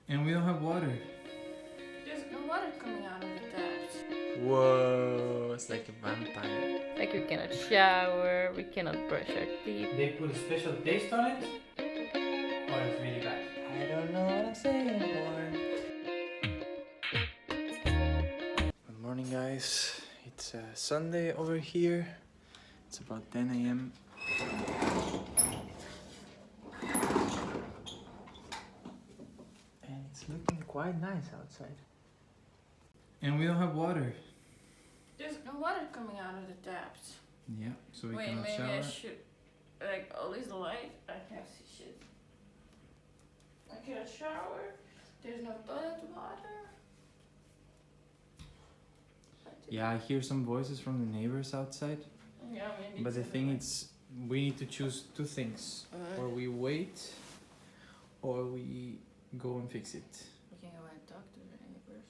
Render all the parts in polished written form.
And we don't have water. There's no water coming out of the taps. Whoa, it's like a vampire. Like we cannot shower, we cannot brush our teeth. They put a special taste on it? Or it's really bad? I don't know what I'm saying anymore. Good morning, guys. It's Sunday over here. It's about 10 a.m. And it's looking quite nice outside. And we don't have water. There's no water coming out of the taps. Yeah, so we Wait, cannot maybe shower. I should like always the light. I can't see shit. I cannot shower. There's no toilet water. Yeah, I hear some voices from the neighbors outside. Yeah, maybe. But the it's thing annoying. is, we need to choose two things. Or we wait, or we go and fix it. We can go and talk to the neighbors.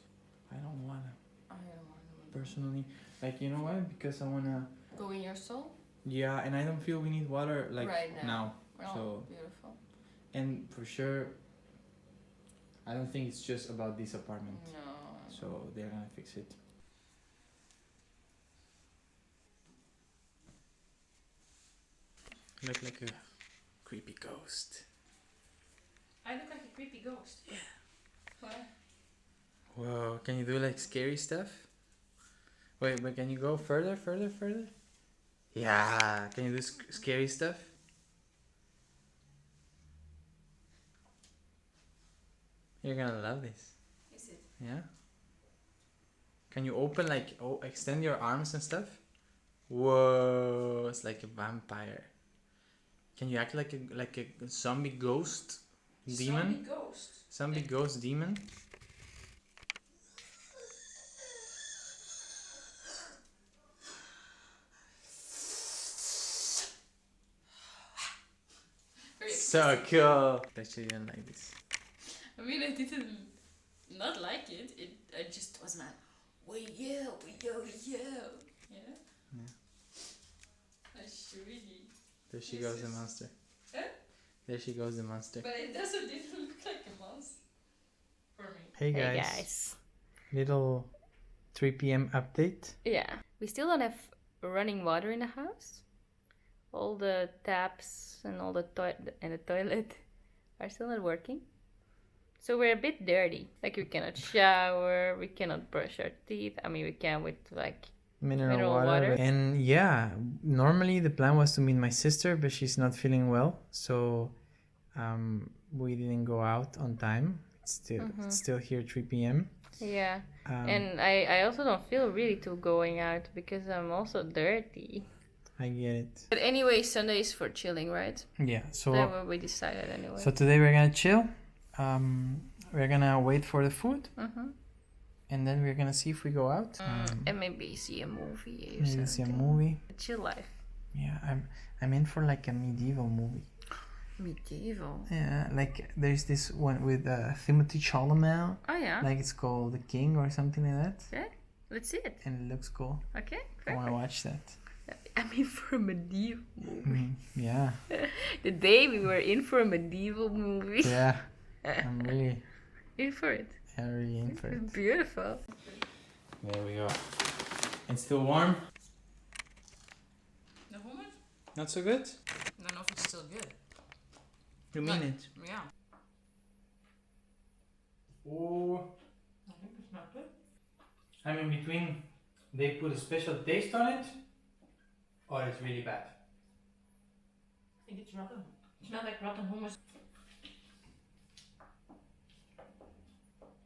I don't wanna. I don't want to. Personally, like, you know why? Because I wanna. Go in your soul? Yeah, and I don't feel we need water like Right now. Oh, So- beautiful. And for sure, I don't think it's just about this apartment. No. So they're gonna fix it. Look like a creepy ghost. I look like a creepy ghost. Yeah. What? Whoa, can you do like scary stuff? Wait, but can you go further? Yeah, can you do scary stuff? You're gonna love this. Is it? Yeah? Can you open like, extend your arms and stuff? Whoa, it's like a vampire. Can you act like a zombie ghost demon? Zombie ghost. Zombie ghost demon? Very So cool. That you didn't like this. I mean, I didn't not like it. I just was mad. We yell. Yeah. Yeah. I should really. There she This goes the is- monster. Huh? There she goes the monster. But it doesn't even look like a mouse. For me. Hey guys. Little 3 p.m. update. Yeah. We still don't have running water in the house. All the taps and all the toilet are still not working. So we're a bit dirty. Like we cannot shower, we cannot brush our teeth. I mean, we can with like Mineral water. water. And yeah, normally the plan was to meet my sister, but she's not feeling well. So we didn't go out on time. It's still here 3 p.m. yeah. And I also don't feel really to going out because I'm also dirty. I get it. But anyway, Sunday is for chilling, right? Yeah, That's so what we decided anyway. today we're gonna chill. We're gonna wait for the food, Mhm. and then we're gonna see if we go out. And maybe see a movie or Maybe something. see a movie. A chill life. Yeah, I'm in for like a medieval movie. Medieval. Yeah, like there's this one with Timothée Chalamet. Oh yeah. Like it's called The King or something like that, Okay. Let's see it. and it looks cool. Okay. I want Perfect. to watch that. I mean, for a medieval movie. Yeah, The day we were in for a medieval movie. yeah. I'm really, In for it. really in for it. Beautiful. There we go. It's still warm. The hummus? Not so good. I don't know if it's still good. You mean it? Yeah. Oh. I think it's not good. I mean, between they put a special taste on it, or it's really bad. I think it's rotten. It's not like rotten hummus.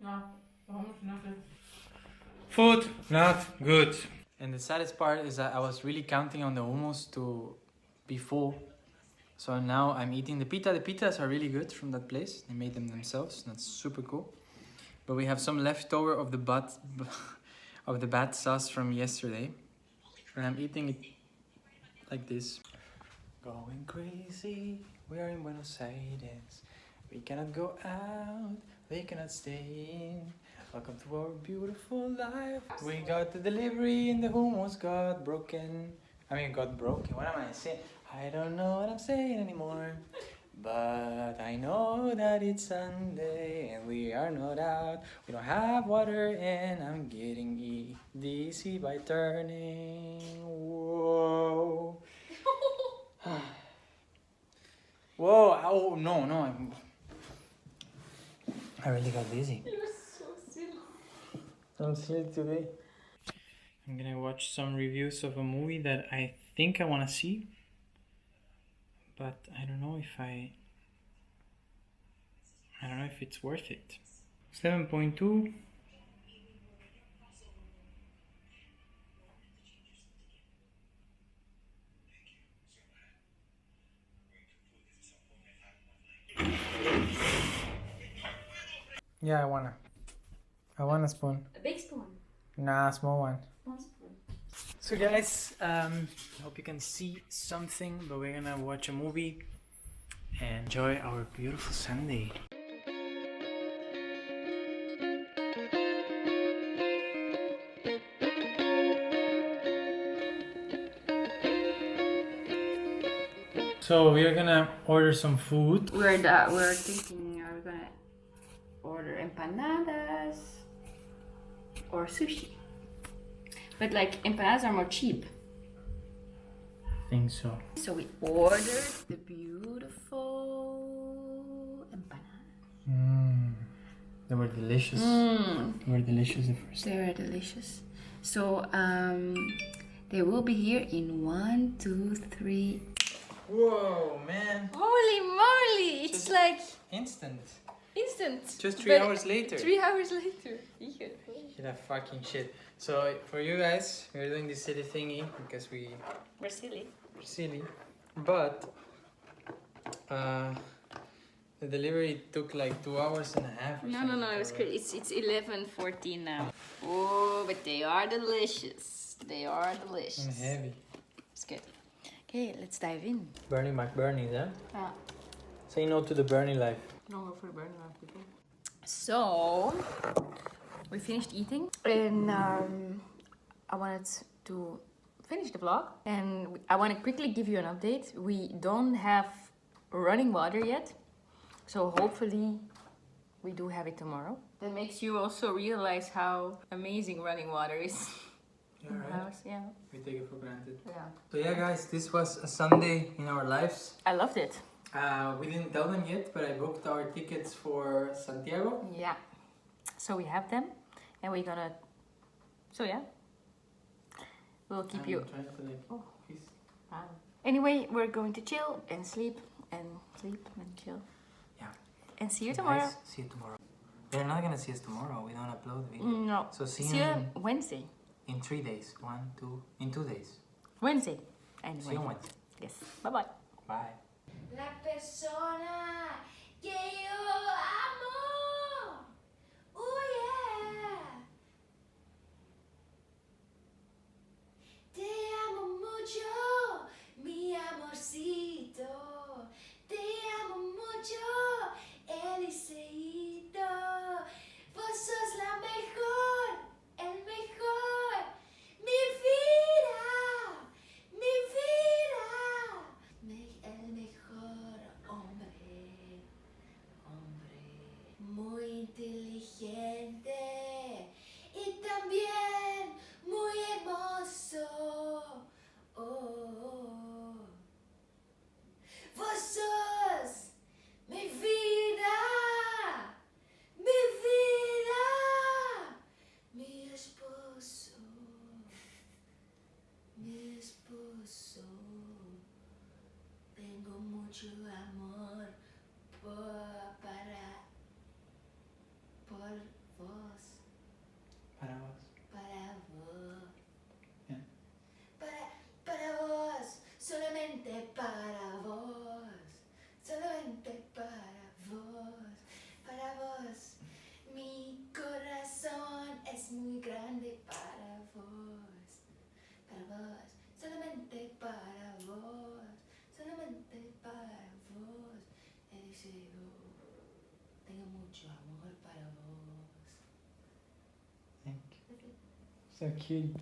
No, the hummus is not good. Food not good. And the saddest part is that I was really counting on the hummus to be full. So now I'm eating the pita. The pitas are really good from that place. They made them themselves. That's super cool. But we have some leftover of the bad sauce from yesterday, and I'm eating it like this. Going crazy. We are in Buenos Aires. We cannot go out. We cannot stay in. Welcome to our beautiful life. We got the delivery and the hummus got broken. Got broken. What am I saying? I don't know what I'm saying anymore. But I know that it's Sunday and we are are not out. We don't have water and I'm getting dizzy by turning. Whoa. Whoa, oh no, I really got dizzy. You're so silly. I'm silly today. I'm gonna watch some reviews of a movie that I think I wanna see, but I don't know if it's worth it. 7.2. Yeah, I want a spoon. A big spoon. Nah, small one. One spoon. So guys, I hope you can see something, but we're gonna watch a movie and enjoy our beautiful Sunday. So we're gonna order some food. We're thinking, are we gonna order empanadas or sushi? But like empanadas are more cheap. I think so. So we ordered the beautiful empanadas. They were delicious. They were delicious at first. They are delicious. So they will be here in 1, 2, 3. Whoa, man! Holy moly! It's Just like instant. instant. Just 3 But hours later. 3 hours later. Yeah, fucking shit. So for you guys, we're doing this silly thingy because we're We're silly. silly, but the delivery took like 2 hours and a half. Or No, something it was already. crazy. It's 11:14 now. Oh, but they are delicious. They are delicious. And heavy. It's good. Okay, let's dive in. Bernie McBurney, huh? Ah, Say no to the Bernie life. no for burning on people. So, we finished eating, and I wanted to finish the vlog, and I want to quickly give you an update. We don't have running water yet, so hopefully we do have it tomorrow. That makes you also realize how amazing running water is. Yeah, in the right. house. Yeah. We take it for granted. Yeah. So yeah, guys, this was a Sunday in our lives. I loved it. We didn't tell them yet, but I booked our tickets for Santiago. Yeah. So we have them, and we're gonna. So yeah. We'll keep you. Trying to like, Oh. peace. Anyway, we're going to chill and sleep and chill. Yeah. And see you So tomorrow. guys, see you tomorrow. They're not gonna see us tomorrow. We don't upload the video. No. So see See you you Wednesday. in 3 days. 1, 2, in 2 days. Wednesday. Anyway. See you on Wednesday. Yes. Bye bye. Bye. La persona que yo amo. Oh yeah. Te amo mucho, mi amorcito. Te amo mucho, Eliseito. Vos sos la mejor, el mejor. Mi vida, mi vida. El mejor hombre, muy inteligente y también muy hermoso. Oh. Vos sos mi vida, mi esposo, mi esposo. Tengo mucho amor por vos. Para vos. Para vos. Yeah. Para vos. Solamente para vos. Solamente para vos. Para vos. Mi corazón es muy grande para vos. Para vos. Solamente para vos. Solamente para vos. Eliseo. Tengo mucho amor para vos. Thank you. So cute.